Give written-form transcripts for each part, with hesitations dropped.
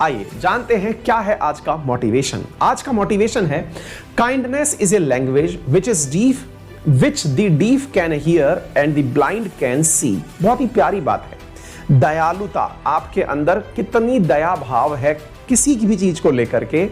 आइए जानते हैं क्या है आज का मोटिवेशन। आज का मोटिवेशन है kindness is a language which the deaf can hear and the blind can see. बहुत ही प्यारी बात है। दयालुता, आपके अंदर कितनी दया भाव है किसी की भी चीज को लेकर के,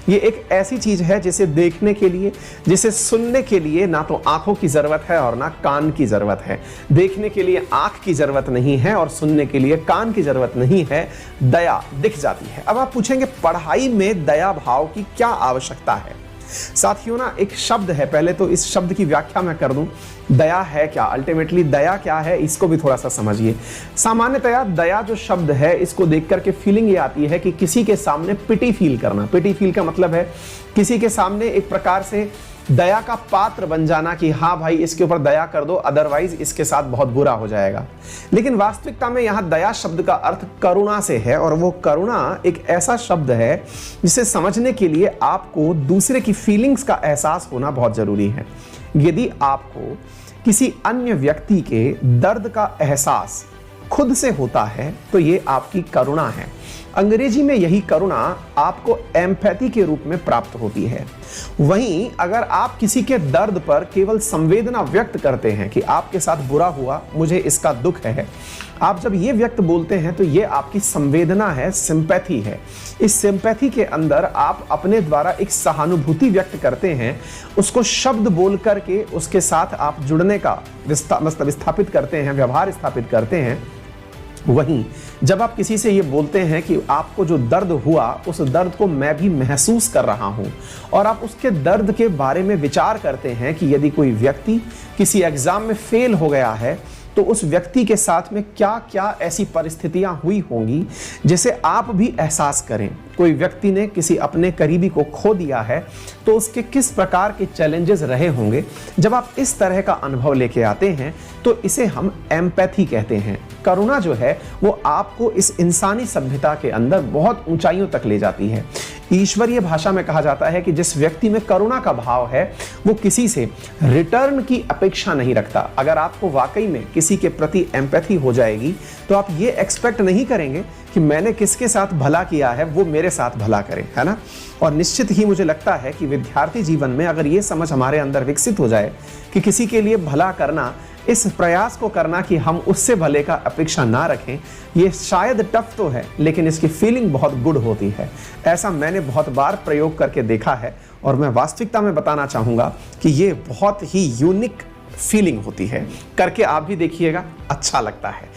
ये एक ऐसी चीज है जिसे देखने के लिए, जिसे सुनने के लिए ना तो आंखों की जरूरत है और ना कान की जरूरत है। देखने के लिए आंख की जरूरत नहीं है और सुनने के लिए कान की जरूरत नहीं है, दया दिख जाती है। अब आप पूछेंगे पढ़ाई में दया भाव की क्या आवश्यकता है। साथियों ना, एक शब्द है, पहले तो इस शब्द की व्याख्या मैं कर दूं। दया है क्या, अल्टीमेटली दया क्या है, इसको भी थोड़ा सा समझिए। सामान्यतया दया जो शब्द है, इसको देख करके फीलिंग ये आती है कि किसी के सामने पिटी फील करना। पिटी फील का मतलब है किसी के सामने एक प्रकार से दया का पात्र बन जाना कि हाँ भाई इसके ऊपर दया कर दो, अदरवाइज इसके साथ बहुत बुरा हो जाएगा। लेकिन वास्तविकता में यहाँ दया शब्द का अर्थ करुणा से है, और वो करुणा एक ऐसा शब्द है जिसे समझने के लिए आपको दूसरे की फीलिंग्स का एहसास होना बहुत जरूरी है। यदि आपको किसी अन्य व्यक्ति के दर्द का एहसास खुद से होता है तो ये आपकी करुणा है। अंग्रेजी में यही करुणा आपको एम्पैथी के रूप में प्राप्त होती है। वहीं अगर आप किसी के दर्द पर केवल संवेदना व्यक्त करते हैं कि आपके साथ बुरा हुआ, मुझे इसका दुख है, आप जब ये व्यक्त बोलते हैं तो ये आपकी संवेदना है, सिंपैथी है। इस सिंपैथी के अंदर आप अपने द्वारा एक सहानुभूति व्यक्त करते हैं, उसको शब्द बोल करके उसके साथ आप जुड़ने का मतलब स्थापित करते हैं, व्यवहार स्थापित करते हैं। वहीं जब आप किसी से ये बोलते हैं कि आपको जो दर्द हुआ उस दर्द को मैं भी महसूस कर रहा हूं, और आप उसके दर्द के बारे में विचार करते हैं कि यदि कोई व्यक्ति किसी एग्जाम में फेल हो गया है तो उस व्यक्ति के साथ में क्या क्या ऐसी परिस्थितियां हुई होंगी जिसे आप भी एहसास करें। कोई व्यक्ति ने किसी अपने करीबी को खो दिया है तो उसके किस प्रकार के चैलेंजेस रहे होंगे। जब आप इस तरह का अनुभव लेके आते हैं तो इसे हम एम्पैथी कहते हैं। करुणा जो है वो आपको इस इंसानी सभ्यता के अंदर बहुत ऊंचाइयों तक ले जाती है। ईश्वरीय भाषा में कहा जाता है कि जिस व्यक्ति में करुणा का भाव है वो किसी से रिटर्न की अपेक्षा नहीं रखता। अगर आपको वाकई में किसी के प्रति एम्पैथी हो जाएगी तो आप ये एक्सपेक्ट नहीं करेंगे कि मैंने किसके साथ भला किया है वो मेरे साथ भला करे, है ना। और निश्चित ही मुझे लगता है कि विद्यार्थी जीवन में अगर ये समझ हमारे अंदर विकसित हो जाए कि किसी के लिए भला करना, इस प्रयास को करना कि हम उससे भले का अपेक्षा ना रखें, ये शायद टफ तो है लेकिन इसकी फीलिंग बहुत गुड होती है। ऐसा मैंने बहुत बार प्रयोग करके देखा है और मैं वास्तविकता में बताना चाहूँगा कि ये बहुत ही यूनिक फीलिंग होती है। करके आप भी देखिएगा, अच्छा लगता है।